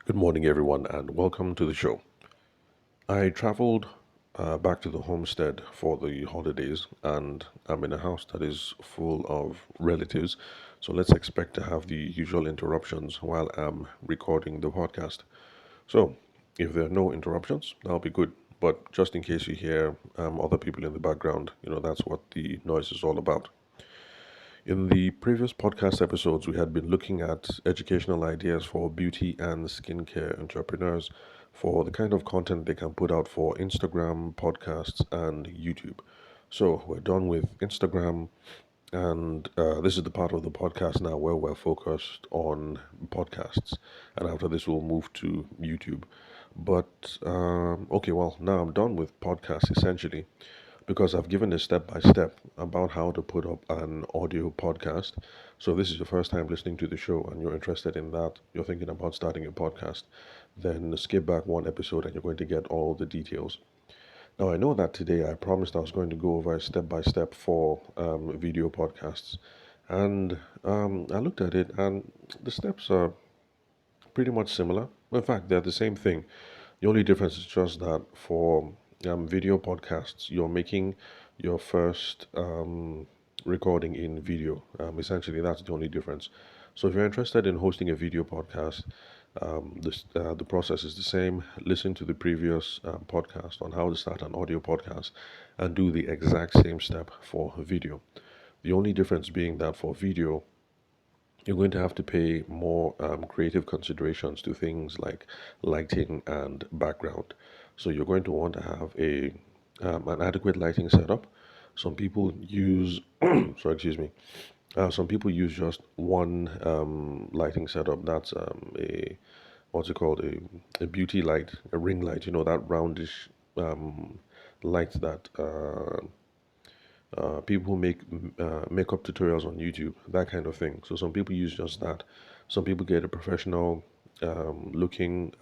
Good morning, everyone, and welcome to the show. I traveled back to the homestead for the holidays, and I'm in a house that is full of relatives. So let's expect to have the usual interruptions while I'm recording the podcast. So, if there are no interruptions, that'll be good. But just in case you hear other people in the background, that's what the noise is all about. In the previous podcast episodes, we had been looking at educational ideas for beauty and skincare entrepreneurs for the kind of content they can put out for Instagram, podcasts, and YouTube. So we're done with Instagram, and this is the part of the podcast now where we're focused on podcasts. And after this, we'll move to YouTube. But okay, well, now I'm done with podcasts essentially because I've given a step by step about how to put up an audio podcast. So, this is your first time listening to the show and you're interested in that, you're thinking about starting a podcast, then skip back one episode and you're going to get all the details. Now, I know that today I promised I was going to go over a step by step for video podcasts. And I looked at it, and the steps are pretty much similar. In fact, they're the same thing. The only difference is just that for video podcasts, you're making your first recording in video. Essentially, that's the only difference. So, if you're interested in hosting a video podcast, the process is the same. Listen to the previous podcast on how to start an audio podcast and do the exact same step for video. The only difference being that for video, you're going to have to pay more creative considerations to things like lighting and background. So you're going to want to have a an adequate lighting setup. Some people use, sorry, excuse me. Some people use just one lighting setup. That's a what's it called? A beauty light, a ring light. You know that roundish light that people who make makeup tutorials on YouTube, that kind of thing. So some people use just that. Some people get a professional looking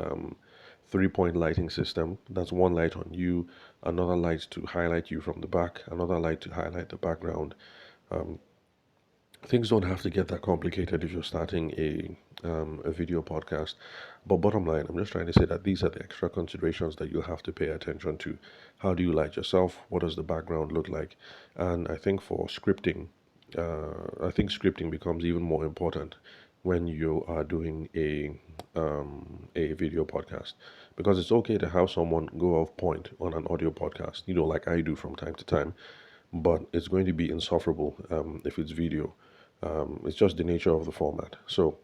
3-point lighting system. That's one light on you, another light to highlight you from the back, another light to highlight the background. Um, Things don't have to get that complicated if you're starting a video podcast. But bottom line, I'm just trying to say that these are the extra considerations that you'll have to pay attention to. How do you light yourself? What does the background look like? And I think for scripting, I think scripting becomes even more important when you are doing a video podcast, because it's okay to have someone go off point on an audio podcast, like I do from time to time, but it's going to be insufferable if it's video. It's just the nature of the format. So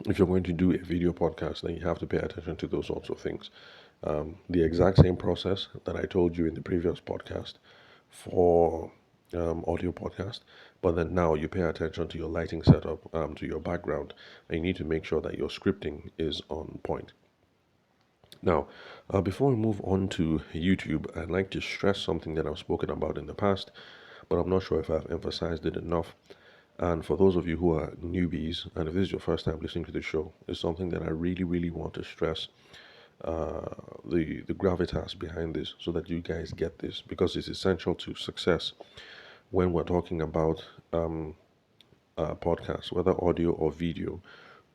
if you're going to do a video podcast, then you have to pay attention to those sorts of things. The exact same process that I told you in the previous podcast for audio podcast, but then now you pay attention to your lighting setup, to your background, and you need to make sure that your scripting is on point. Now, before we move on to YouTube, I'd like to stress something that I've spoken about in the past, but I'm not sure if I've emphasized it enough. And for those of you who are newbies, and if this is your first time listening to the show, it's something that I really, really want to stress the gravitas behind this, so that you guys get this, because it's essential to success when we're talking about podcasts, whether audio or video,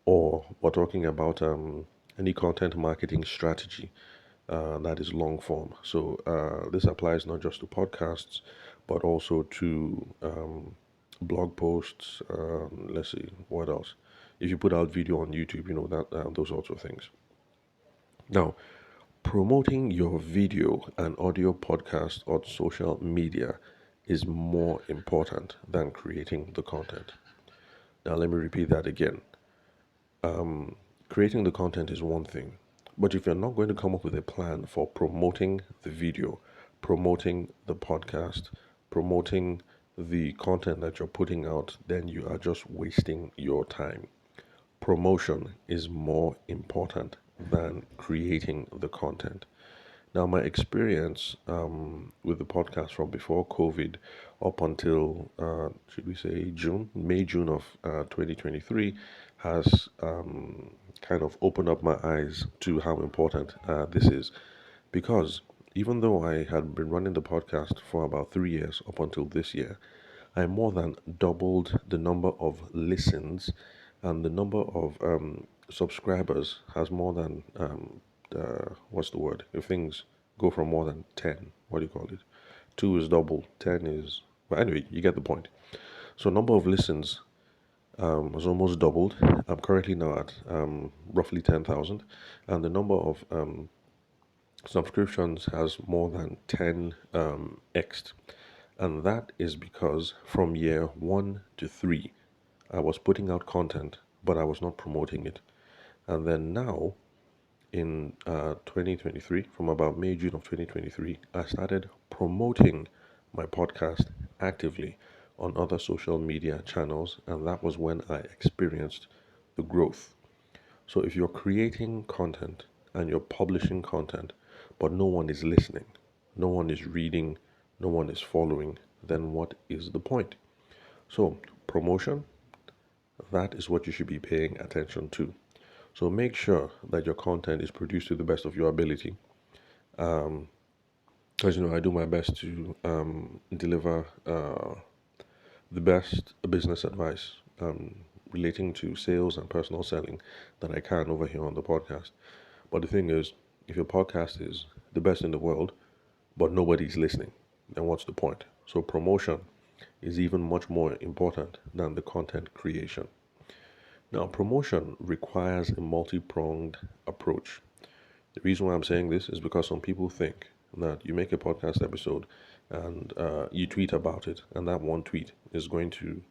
or we're talking about any content marketing strategy that is long form. So this applies not just to podcasts, but also to blog posts. Let's see, what else? If you put out video on YouTube, that those sorts of things. Now, promoting your video and audio podcast on social media is more important than creating the content. Now, let me repeat that again. Creating the content is one thing, but if you're not going to come up with a plan for promoting the video, promoting the podcast, promoting the content that you're putting out, then you are just wasting your time. Promotion is more important than creating the content. Now, my experience with the podcast from before COVID up until, should we say, May, June of 2023, has kind of opened up my eyes to how important this is. Because even though I had been running the podcast for about 3 years up until this year, I more than doubled the number of listens and the number of subscribers has more than what's the word? If things go from more than 10, what do you call it? Two is double, 10 is. But anyway, you get the point. So number of listens was almost doubled. I'm currently now at roughly 10,000, and the number of subscriptions has more than 10 xed. And that is because from year 1 to 3, I was putting out content, but I was not promoting it. And then now, in 2023, from about May, June of 2023, I started promoting my podcast actively on other social media channels, and that was when I experienced the growth. So if you're creating content and you're publishing content, but no one is listening, no one is reading, no one is following, then what is the point? So, promotion, that is what you should be paying attention to. So, make sure that your content is produced to the best of your ability. As you know, I do my best to deliver the best business advice relating to sales and personal selling that I can over here on the podcast. But the thing is, if your podcast is the best in the world, but nobody's listening, then what's the point? So, promotion is even much more important than the content creation. Now, promotion requires a multi pronged approach. The reason why I'm saying this is because some people think that you make a podcast episode and you tweet about it, and that one tweet is going to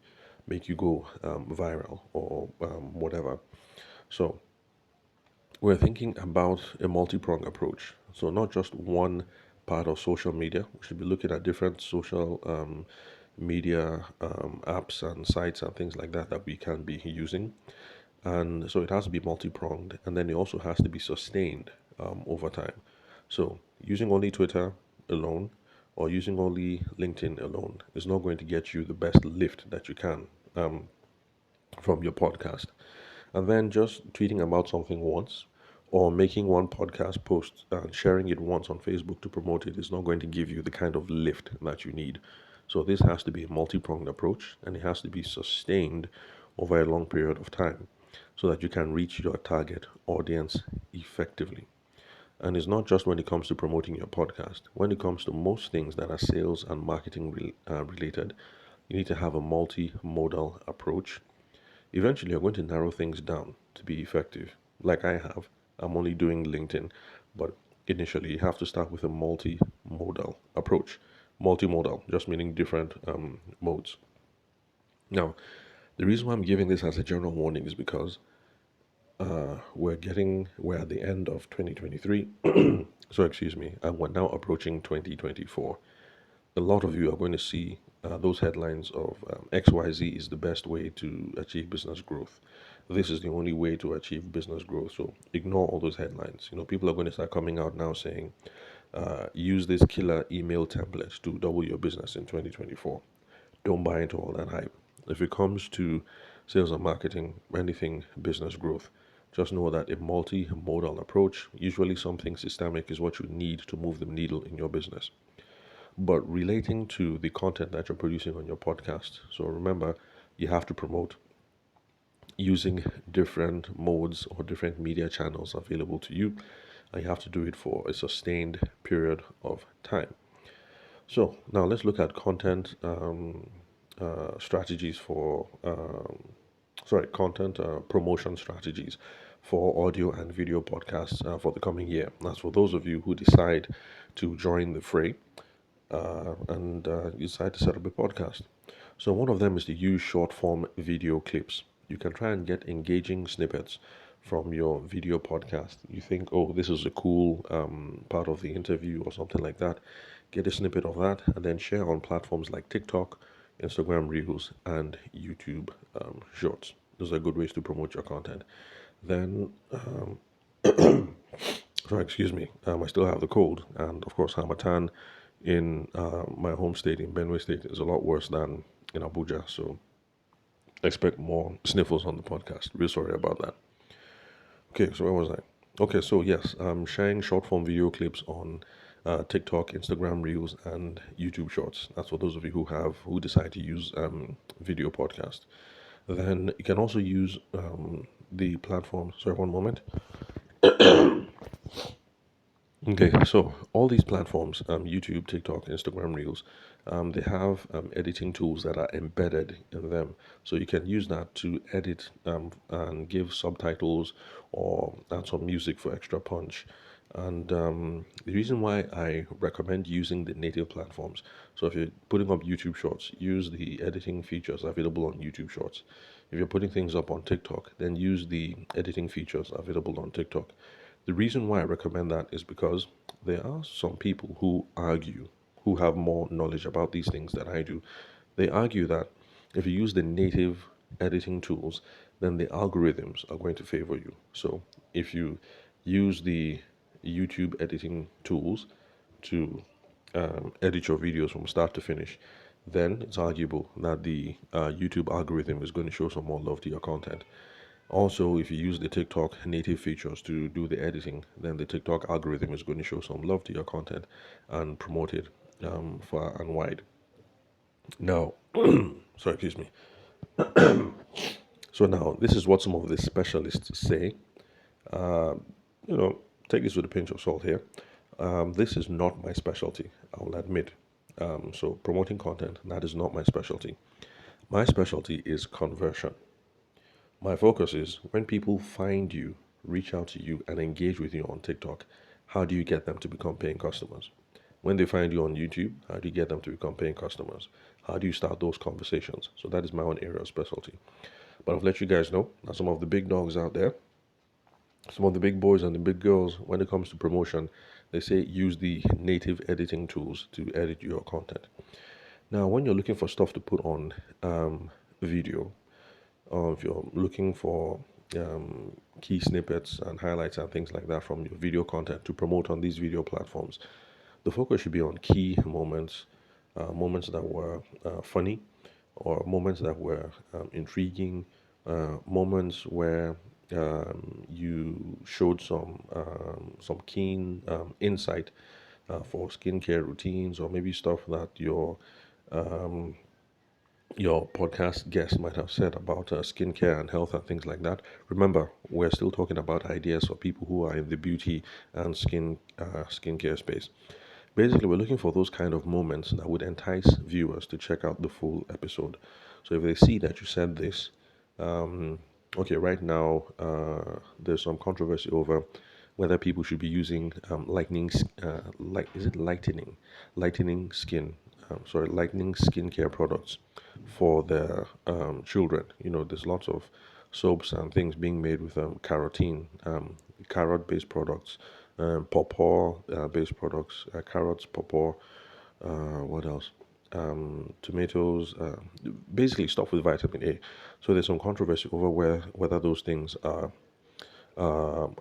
make you go viral or whatever. So, we're thinking about a multi pronged approach. So, not just one part of social media, we should be looking at different social media apps and sites and things like that that we can be using. And so it has to be multi-pronged, and then it also has to be sustained over time. So using only Twitter alone or using only LinkedIn alone is not going to get you the best lift that you can from your podcast. And then just tweeting about something once or making one podcast post and sharing it once on Facebook to promote it is not going to give you the kind of lift that you need. So this has to be a multi-pronged approach, and it has to be sustained over a long period of time so that you can reach your target audience effectively. And it's not just when it comes to promoting your podcast. When it comes to most things that are sales and marketing related, you need to have a multimodal approach. Eventually, you're going to narrow things down to be effective. Like I have, I'm only doing LinkedIn, but initially, you have to start with a multimodal approach. Multimodal, just meaning different modes. Now, the reason why I'm giving this as a general warning is because we're at the end of 2023. So, excuse me, and we're now approaching 2024. A lot of you are going to see those headlines of XYZ is the best way to achieve business growth. This is the only way to achieve business growth. So ignore all those headlines. People are going to start coming out now saying, use this killer email template to double your business in 2024. Don't buy into all that hype. If it comes to sales and marketing, anything business growth, just know that a multi-modal approach, usually something systemic, is what you need to move the needle in your business. But relating to the content that you're producing on your podcast, so remember, you have to promote using different modes or different media channels available to you, and you have to do it for a sustained period of time. So now let's look at content strategies for, content promotion strategies for audio and video podcasts for the coming year. That's for those of you who decide to join the fray and you decide to set up a podcast. So one of them is to use short form video clips. You can try and get engaging snippets from your video podcast. You think, oh, this is a cool part of the interview or something like that. Get a snippet of that and then share on platforms like TikTok, Instagram Reels, and YouTube Shorts. Those are good ways to promote your content. Then, sorry, excuse me, I still have the cold, and of course, Hamatan in my home state in Benue State is a lot worse than in Abuja. So expect more sniffles on the podcast. Real sorry about that. Okay, so where was I? Okay, so yes, I'm sharing short form video clips on TikTok, Instagram Reels, and YouTube Shorts. That's for those of you who decide to use video podcast. Then you can also use the platform. Sorry, one moment. Okay, so all these platforms, YouTube, TikTok, Instagram Reels, they have editing tools that are embedded in them. So you can use that to edit and give subtitles or add some music for extra punch. And the reason why I recommend using the native platforms, so if you're putting up YouTube Shorts, use the editing features available on YouTube Shorts. If you're putting things up on TikTok, then use the editing features available on TikTok. The reason why I recommend that is because there are some people who argue, who have more knowledge about these things than I do. They argue that if you use the native editing tools, then the algorithms are going to favor you. So if you use the YouTube editing tools to edit your videos from start to finish, then it's arguable that the YouTube algorithm is going to show some more love to your content. Also, if you use the TikTok native features to do the editing, then the TikTok algorithm is going to show some love to your content and promote it far and wide. Now, sorry, excuse me. So now, this is what some of the specialists say. Uh, you know, take this with a pinch of salt here. This is not my specialty, I will admit. So promoting content, that is not my specialty. My specialty is conversion. My focus is when people find you, reach out to you, and engage with you on TikTok, how do you get them to become paying customers? When they find you on YouTube, how do you get them to become paying customers? How do you start those conversations? So that is my own area of specialty. But I've let you guys know that some of the big dogs out there, some of the big boys and the big girls, when it comes to promotion, they say use the native editing tools to edit your content. Now, when you're looking for stuff to put on video, or if you're looking for key snippets and highlights and things like that from your video content to promote on these video platforms, the focus should be on key moments, moments that were funny, or moments that were intriguing, moments where you showed some keen insight for skincare routines, or maybe stuff that your podcast guest might have said about skincare and health and things like that. Remember, we're still talking about ideas for people who are in the beauty and skincare space. Basically, we're looking for those kind of moments that would entice viewers to check out the full episode. So if they see that you said this, um, okay, right now there's some controversy over whether people should be using is it lightening skin, lightening skincare products for their children. You know, there's lots of soaps and things being made with carotene, carrot-based products, pawpaw based products, carrots, pawpaw, what else? Tomatoes, basically stuff with vitamin A. So there's some controversy over whether those things are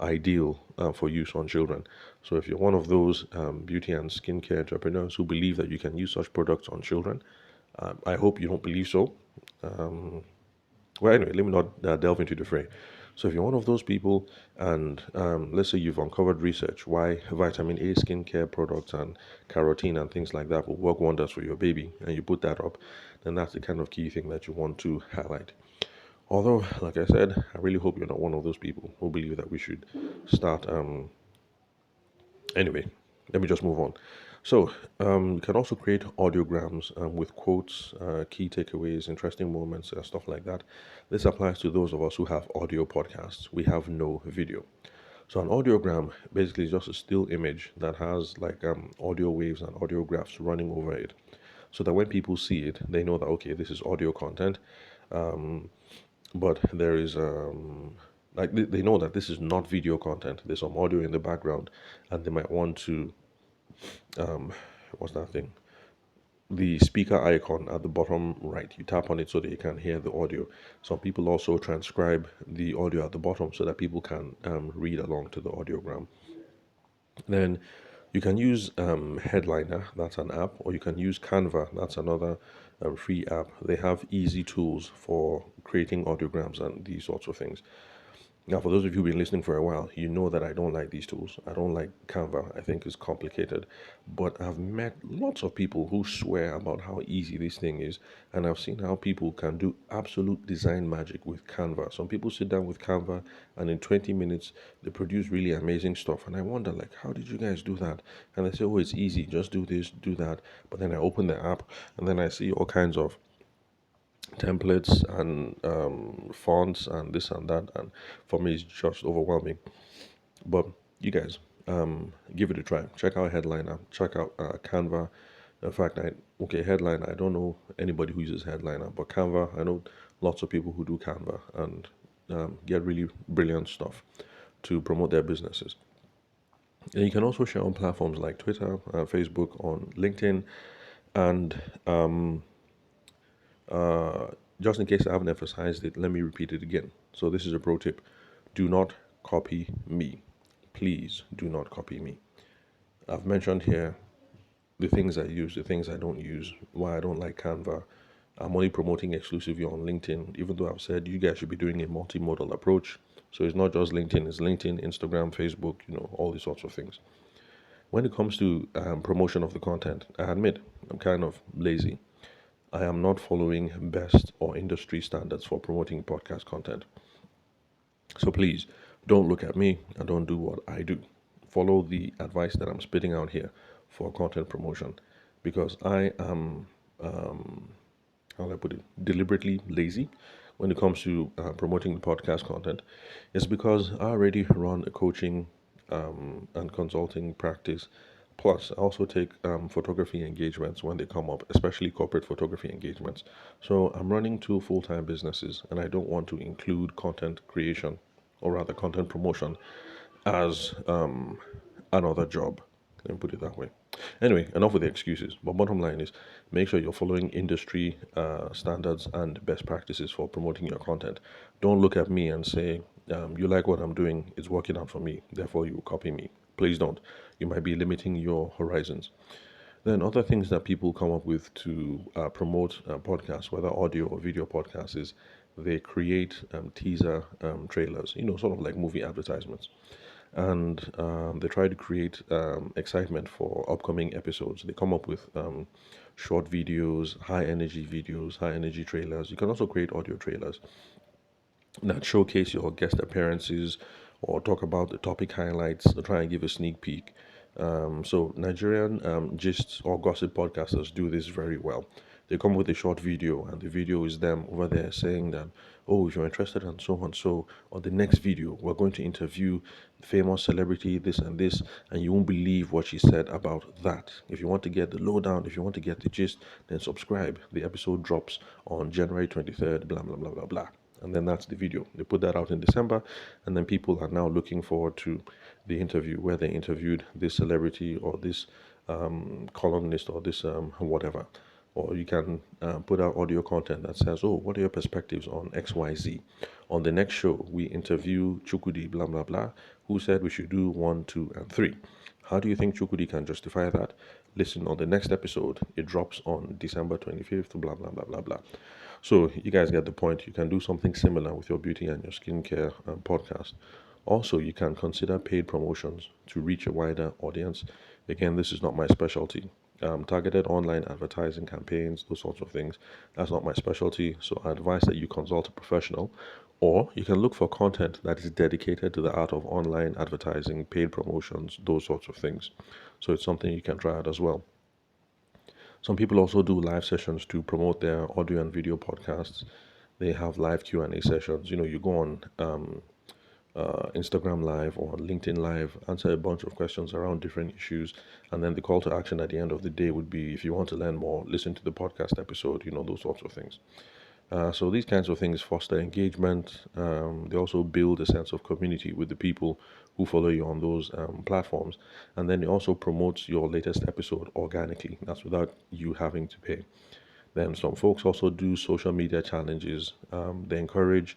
ideal for use on children. So if you're one of those beauty and skincare entrepreneurs who believe that you can use such products on children, I hope you don't believe so. Well, anyway, let me not delve into the fray. So, if you're one of those people, and let's say you've uncovered research why vitamin A skincare products and carotene and things like that will work wonders for your baby, and you put that up, then that's the kind of key thing that you want to highlight. Although, like I said, I really hope you're not one of those people who believe that we should start. Anyway, let me just move on. So, you can also create audiograms with quotes, key takeaways, interesting moments, stuff like that. This applies to those of us who have audio podcasts. We have no video. So, an audiogram basically is just a still image that has like audio waves and audio graphs running over it. So that when people see it, they know that, okay, this is audio content. But there is like they know that this is not video content. There's some audio in the background, and they might want to what's that thing? The speaker icon at the bottom right. You tap on it so that you can hear the audio. Some people also transcribe the audio at the bottom so that people can read along to the audiogram. Then you can use Headliner, that's an app, or you can use Canva, that's another free app. They have easy tools for creating audiograms and these sorts of things. Now, for those of you who've been listening for a while, you know that I don't like these tools. I don't like Canva. I think it's complicated. But I've met lots of people who swear about how easy this thing is. And I've seen how people can do absolute design magic with Canva. Some people sit down with Canva and in 20 minutes they produce really amazing stuff. And I wonder, like, how did you guys do that? And they say, oh, it's easy. Just do this, do that. But then I open the app and then I see all kinds of templates and fonts and this and that, and for me it's just overwhelming. But you guys, give it a try. Check out Headliner, check out Canva. In fact, Headliner, I don't know anybody who uses Headliner, but Canva, I know lots of people who do Canva and get really brilliant stuff to promote their businesses. And you can also share on platforms like Twitter, Facebook, on LinkedIn, and uh, just in case I haven't emphasized it, let me repeat it again. So, this is a pro tip: do not copy me. Please do not copy me. I've mentioned here the things I use, the things I don't use, why I don't like Canva. I'm only promoting exclusively on LinkedIn, even though I've said you guys should be doing a multimodal approach. So, it's not just LinkedIn, it's LinkedIn, Instagram, Facebook, all these sorts of things. When it comes to promotion of the content, I admit I'm kind of lazy. I am not following best or industry standards for promoting podcast content. So please don't look at me and don't do what I do. Follow the advice that I'm spitting out here for content promotion because I am, how do I put it, deliberately lazy when it comes to promoting the podcast content. It's because I already run a coaching and consulting practice. Plus, I also take photography engagements when they come up, especially corporate photography engagements. So I'm running two full-time businesses, and I don't want to include content creation, or rather content promotion, as another job. Let me put it that way. Anyway, enough with the excuses. But bottom line is, make sure you're following industry standards and best practices for promoting your content. Don't look at me and say, you like what I'm doing, it's working out for me, therefore you copy me. Please don't. You might be limiting your horizons. Then other things that people come up with to promote podcasts, whether audio or video podcasts, is they create teaser trailers, sort of like movie advertisements. And they try to create excitement for upcoming episodes. They come up with short videos, high energy trailers. You can also create audio trailers that showcase your guest appearances or talk about the topic highlights or try and give a sneak peek. So Nigerian gist or gossip podcasters do this very well. They come with a short video, and the video is them over there saying that, oh, if you're interested and so on. So on the next video, we're going to interview famous celebrity, this and this, and you won't believe what she said about that. If you want to get the lowdown, if you want to get the gist, then subscribe. The episode drops on January 23rd, blah, blah, blah, blah, blah, and then that's the video. They put that out in December, and then people are now looking forward to the interview where they interviewed this celebrity or this columnist or this whatever. Or you can put out audio content that says, "Oh, what are your perspectives on X, Y, Z?" On the next show, we interview Chukudi, blah blah blah, who said we should do one, two, and three. How do you think Chukudi can justify that? Listen on the next episode. It drops on December 25th, blah blah blah blah blah. So you guys get the point. You can do something similar with your beauty and your skincare podcast. Also, you can consider paid promotions to reach a wider audience. Again, this is not my specialty. Targeted online advertising campaigns, those sorts of things, that's not my specialty. So I advise that you consult a professional, or you can look for content that is dedicated to the art of online advertising, paid promotions, those sorts of things. So it's something you can try out as well. Some people also do live sessions to promote their audio and video podcasts. They have live Q&A sessions. You go on Instagram Live or LinkedIn Live, answer a bunch of questions around different issues, and then the call to action at the end of the day would be, if you want to learn more, listen to the podcast episode. Those sorts of things. So these kinds of things foster engagement. They also build a sense of community with the people who follow you on those platforms, and then it also promotes your latest episode organically. That's without you having to pay. Then some folks also do social media challenges. They encourage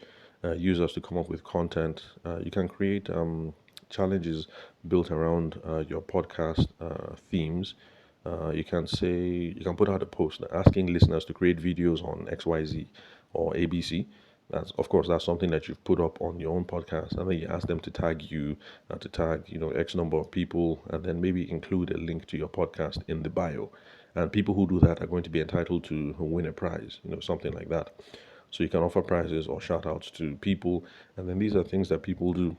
users to come up with content. You can create challenges built around your podcast themes. You can put out a post asking listeners to create videos on XYZ or ABC. That's, of course, that's something that you've put up on your own podcast, and then you ask them to tag you, to tag, X number of people, and then maybe include a link to your podcast in the bio. And people who do that are going to be entitled to win a prize, something like that. So you can offer prizes or shout outs to people, and then these are things that people do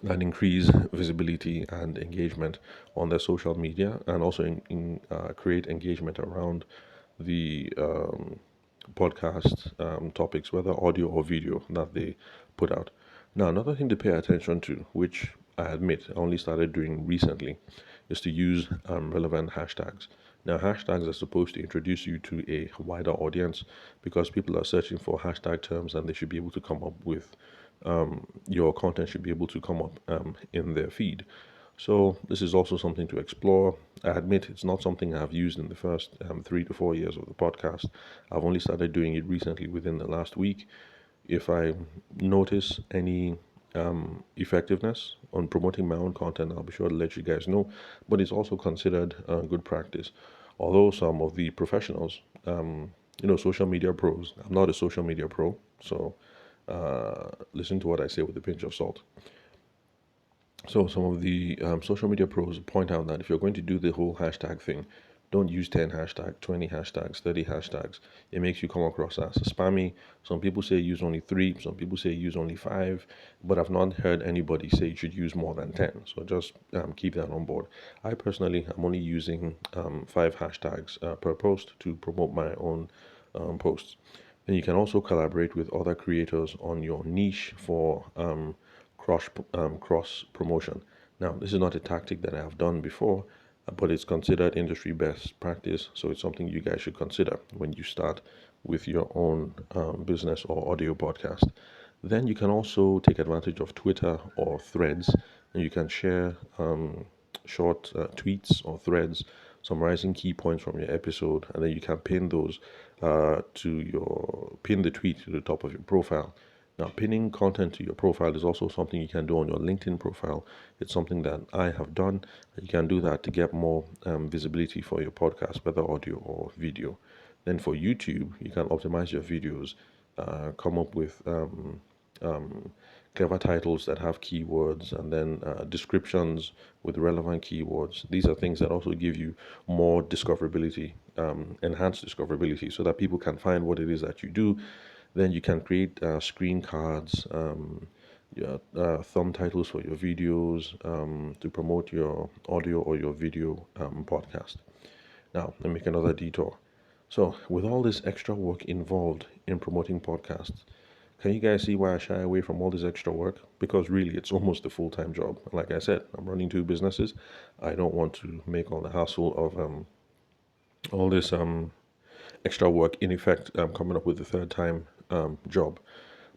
that increase visibility and engagement on their social media, and also create engagement around the podcast topics, whether audio or video, that they put out. Now, another thing to pay attention to, which I admit I only started doing recently, is to use relevant hashtags. Now, hashtags are supposed to introduce you to a wider audience because people are searching for hashtag terms, and they should be able to come up with your content should be able to come up in their feed. So this is also something to explore. I admit it's not something I've used in the first 3 to 4 years of the podcast. I've only started doing it recently within the last week. If I notice any effectiveness on promoting my own content, I'll be sure to let you guys know. But it's also considered good practice. Although some of the professionals, social media pros, I'm not a social media pro, so listen to what I say with a pinch of salt. So some of the social media pros point out that if you're going to do the whole hashtag thing, don't use 10 hashtags, 20 hashtags, 30 hashtags. It makes you come across as spammy. Some people say use only 3, some people say use only 5, but I've not heard anybody say you should use more than 10. So just keep that on board. I personally am only using 5 hashtags per post to promote my own posts. Then you can also collaborate with other creators on your niche for cross promotion. Now, this is not a tactic that I have done before, but it's considered industry best practice. So it's something you guys should consider when you start with your own business or audio podcast. Then you can also take advantage of Twitter or threads, and you can share short tweets or threads summarizing key points from your episode, and then you can pin those pin the tweet to the top of your profile. Now, pinning content to your profile is also something you can do on your LinkedIn profile. It's something that I have done. You can do that to get more visibility for your podcast, whether audio or video. Then for YouTube, you can optimize your videos, come up with clever titles that have keywords, and then descriptions with relevant keywords. These are things that also give you more discoverability, enhanced discoverability, so that people can find what it is that you do. Then you can create screen cards, thumb titles for your videos to promote your audio or your video podcast. Now, let me make another detour. So, with all this extra work involved in promoting podcasts, can you guys see why I shy away from all this extra work? Because really, it's almost a full-time job. Like I said, I'm running 2 businesses. I don't want to make all the hassle of all this extra work, in effect, coming up with the third time job.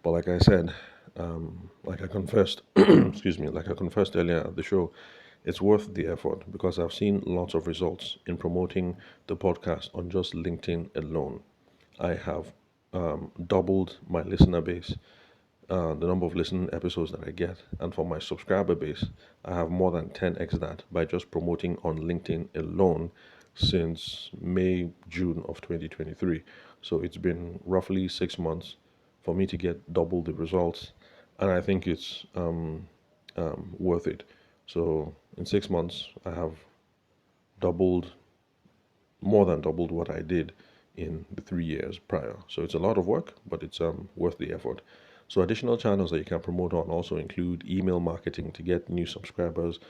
But like I said, like I confessed, excuse me, like I confessed earlier at the show, it's worth the effort because I've seen lots of results in promoting the podcast on just LinkedIn alone. I have doubled my listener base, the number of listening episodes that I get, and for my subscriber base, I have more than 10x that by just promoting on LinkedIn alone since May, June of 2023. So it's been roughly 6 months for me to get double the results, and I think it's worth it. So in 6 months, I have doubled, more than doubled what I did in the 3 years prior. So it's a lot of work, but it's worth the effort. So additional channels that you can promote on also include email marketing to get new subscribers,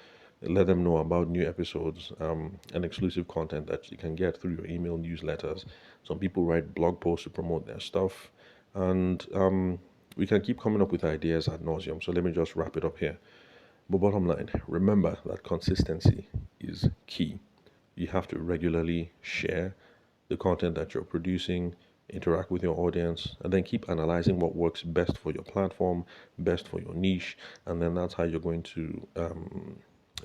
let them know about new episodes, and exclusive content that you can get through your email newsletters. Some people write blog posts to promote their stuff, and we can keep coming up with ideas ad nauseum. So let me just wrap it up here. But bottom line, remember that consistency is key. You have to regularly share the content that you're producing, interact with your audience, and then keep analyzing what works best for your platform, best for your niche, and then that's how you're going to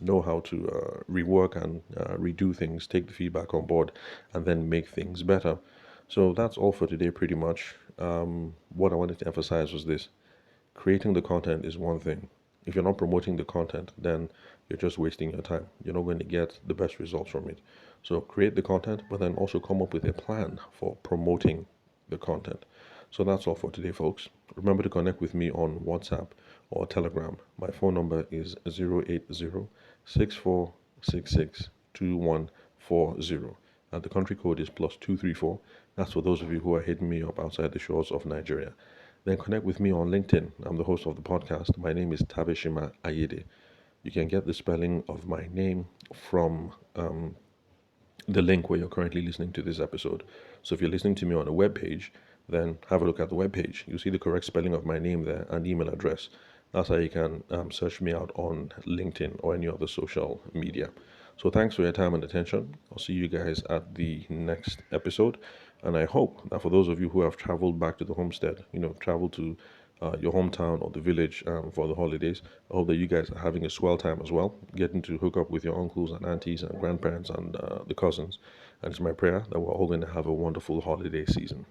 know how to rework and redo things, take the feedback on board, and then make things better. So that's all for today, pretty much. What I wanted to emphasize was this: creating the content is one thing. If you're not promoting the content, then you're just wasting your time. You're not going to get the best results from it. So create the content, but then also come up with a plan for promoting the content. So that's all for today, folks. Remember to connect with me on WhatsApp or Telegram. My phone number is 080 6466 2140, and the country code is +234. That's for those of you who are hitting me up outside the shores of Nigeria. Then connect with me on LinkedIn. I'm the host of the podcast. My name is Tabeshima Ayede. You can get the spelling of my name from the link where you're currently listening to this episode. So if you're listening to me on a web page, then have a look at the web page. You'll see the correct spelling of my name there and email address. That's how you can search me out on LinkedIn or any other social media. So thanks for your time and attention. I'll see you guys at the next episode. And I hope that for those of you who have traveled back to the homestead, travel to your hometown or the village for the holidays, I hope that you guys are having a swell time as well, getting to hook up with your uncles and aunties and grandparents and the cousins. And it's my prayer that we're all going to have a wonderful holiday season.